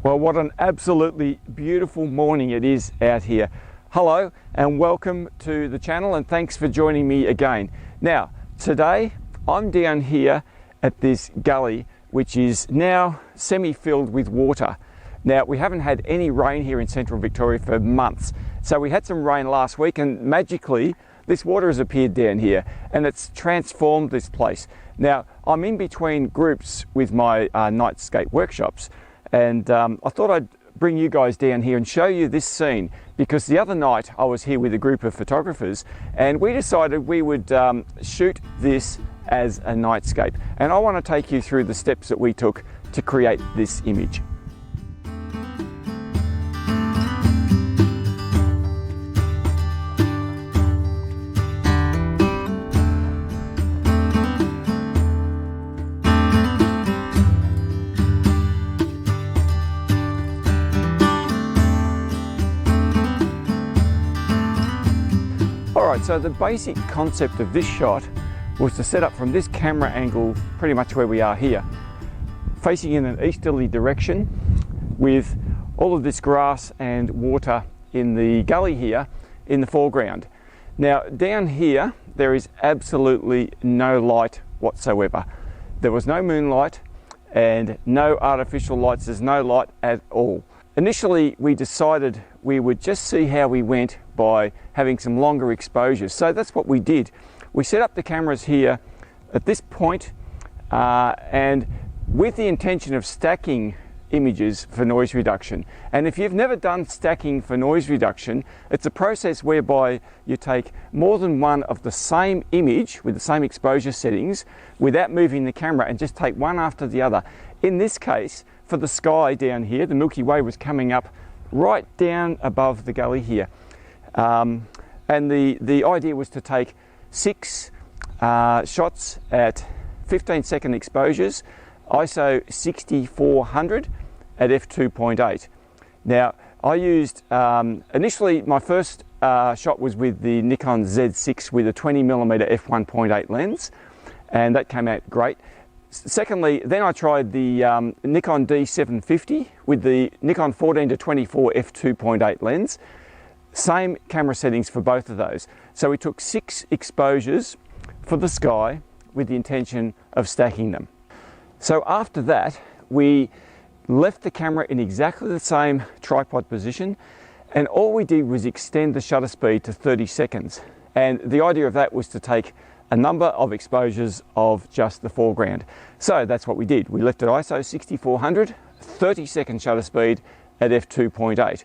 Well, what an absolutely beautiful morning it is out here. Hello and welcome to the channel, and thanks for joining me again. Now, today I'm down here at this gully which is now semi-filled with water. Now, we haven't had any rain here in central Victoria for months. So we had some rain last week and magically this water has appeared down here and it's transformed this place. Now, I'm in between groups with my Nightscape workshops, and I thought I'd bring you guys down here and show you this scene, because the other night I was here with a group of photographers and we decided we would shoot this as a nightscape. And I want to take you through the steps that we took to create this image. Alright, so the basic concept of this shot was to set up from this camera angle pretty much where we are here, facing in an easterly direction with all of this grass and water in the gully here in the foreground. Now, down here there is absolutely no light whatsoever. There was no moonlight and no artificial lights. There's no light at all. Initially we decided we would just see how we went by having some longer exposures. So that's what we did. We set up the cameras here at this point, and with the intention of stacking images for noise reduction. And if you've never done stacking for noise reduction, it's a process whereby you take more than one of the same image with the same exposure settings without moving the camera and just take one after the other. In this case, for the sky down here, the Milky Way was coming up right down above the gully here. And the idea was to take 6 shots at 15-second exposures, ISO 6400 at f2.8. Now, I used, initially my first shot was with the Nikon Z6 with a 20mm f1.8 lens, and that came out great. Secondly, then I tried the Nikon D750 with the Nikon 14-24 f2.8 lens. Same camera settings for both of those. So we took 6 exposures for the sky with the intention of stacking them. So after that, we left the camera in exactly the same tripod position, and all we did was extend the shutter speed to 30 seconds. And the idea of that was to take a number of exposures of just the foreground. So that's what we did. We left at ISO 6400, 30-second shutter speed at f2.8.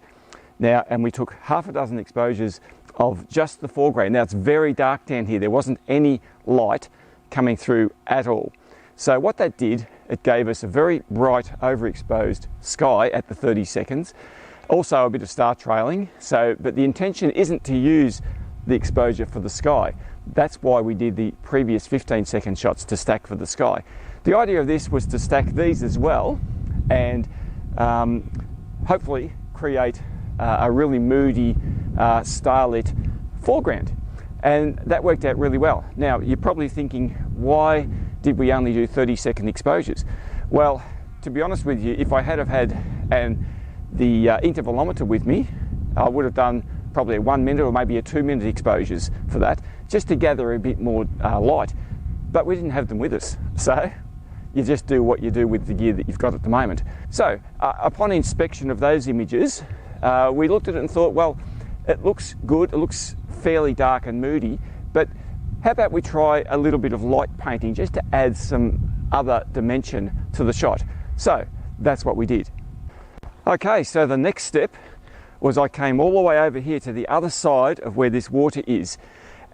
Now, and we took half a dozen exposures of just the foreground. Now, it's very dark down here. There wasn't any light coming through at all. So what that did, it gave us a very bright overexposed sky at the 30 seconds. Also a bit of star trailing. But the intention isn't to use the exposure for the sky. That's why we did the previous 15-second shots to stack for the sky. The idea of this was to stack these as well and hopefully create a really moody, starlit foreground. And that worked out really well. Now, you're probably thinking, why did we only do 30-second exposures? Well, to be honest with you, if I had have had the intervalometer with me, I would have done probably a 1 minute or maybe a 2-minute exposures for that, just to gather a bit more light. But we didn't have them with us, so you just do what you do with the gear that you've got at the moment. So upon inspection of those images, we looked at it and thought, well, it looks good, it looks fairly dark and moody, but how about we try a little bit of light painting just to add some other dimension to the shot? So that's what we did. Okay, so the next step was I came all the way over here to the other side of where this water is,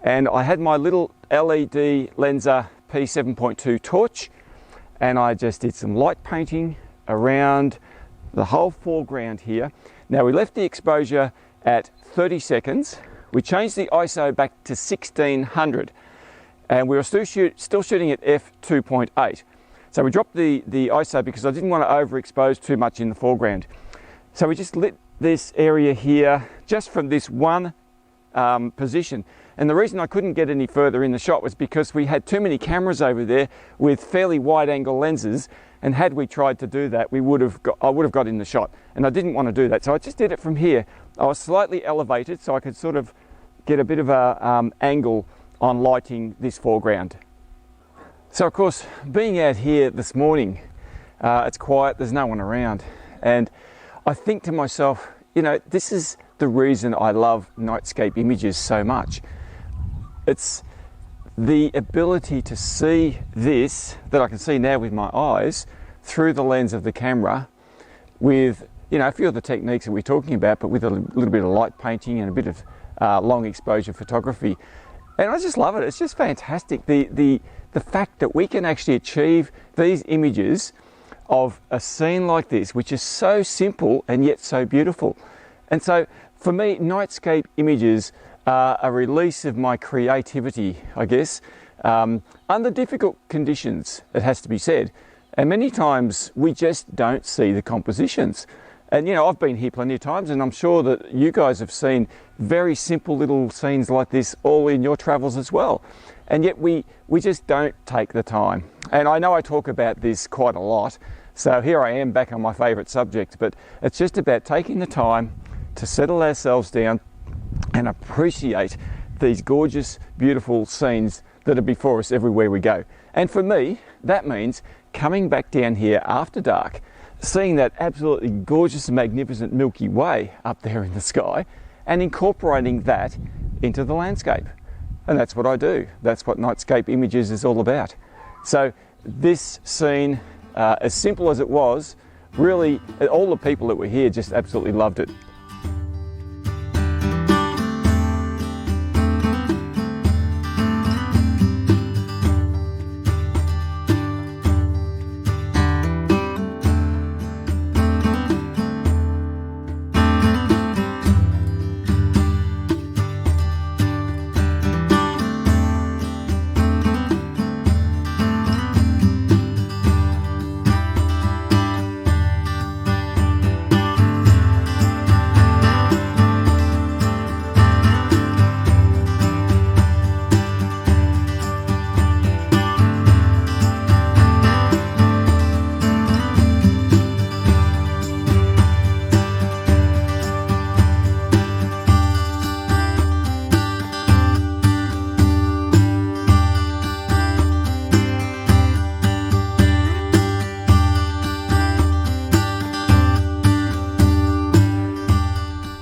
and I had my little LED Lenser P7.2 torch, and I just did some light painting around the whole foreground here. Now, we left the exposure at 30 seconds. We changed the ISO back to 1600, and we were still shooting at f2.8. So we dropped the ISO because I didn't want to overexpose too much in the foreground. So we just lit this area here just from this one position. And the reason I couldn't get any further in the shot was because we had too many cameras over there with fairly wide angle lenses And had we tried to do that, I would have got in the shot, and I didn't want to do that. So I just did it from here. I was slightly elevated so I could sort of get a bit of a angle on lighting this foreground. So of course, being out here this morning, it's quiet, there's no one around. And I think to myself, you know, this is the reason I love Nightscape images so much. It's the ability to see this, that I can see now with my eyes, through the lens of the camera with, you know, a few of the techniques that we're talking about, but with a little bit of light painting and a bit of long exposure photography. And I just love it. It's just fantastic. The fact that we can actually achieve these images of a scene like this, which is so simple and yet so beautiful. And so for me, Nightscape images are a release of my creativity, I guess, under difficult conditions, it has to be said. And many times we just don't see the compositions. And you know, I've been here plenty of times, and I'm sure that you guys have seen very simple little scenes like this all in your travels as well. And yet we just don't take the time. And I know I talk about this quite a lot, so here I am back on my favourite subject, but it's just about taking the time to settle ourselves down and appreciate these gorgeous, beautiful scenes that are before us everywhere we go. And for me, that means coming back down here after dark, seeing that absolutely gorgeous and magnificent Milky Way up there in the sky, and incorporating that into the landscape. And that's what I do. That's what Nightscape Images is all about. So this scene, as simple as it was, really, all the people that were here just absolutely loved it.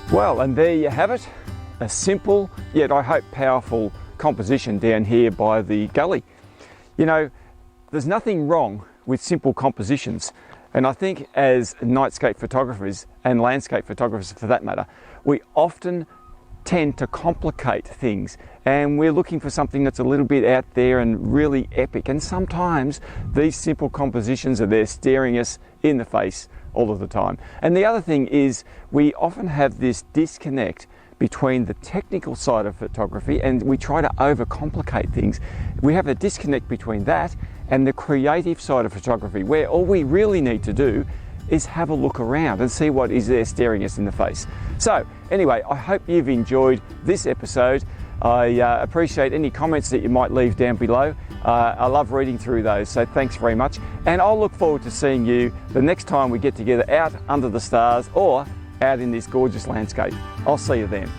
Well, and there you have it, a simple yet I hope powerful composition down here by the gully. You know, there's nothing wrong with simple compositions, and I think as nightscape photographers and landscape photographers for that matter, we often tend to complicate things, and we're looking for something that's a little bit out there and really epic, and sometimes these simple compositions are there staring us in the face all of the time. And the other thing is we often have this disconnect between the technical side of photography, and we try to overcomplicate things. We have a disconnect between that and the creative side of photography, where all we really need to do is have a look around and see what is there staring us in the face. So anyway, I hope you've enjoyed this episode. I appreciate any comments that you might leave down below. I love reading through those, so thanks very much. And I'll look forward to seeing you the next time we get together out under the stars or out in this gorgeous landscape. I'll see you then.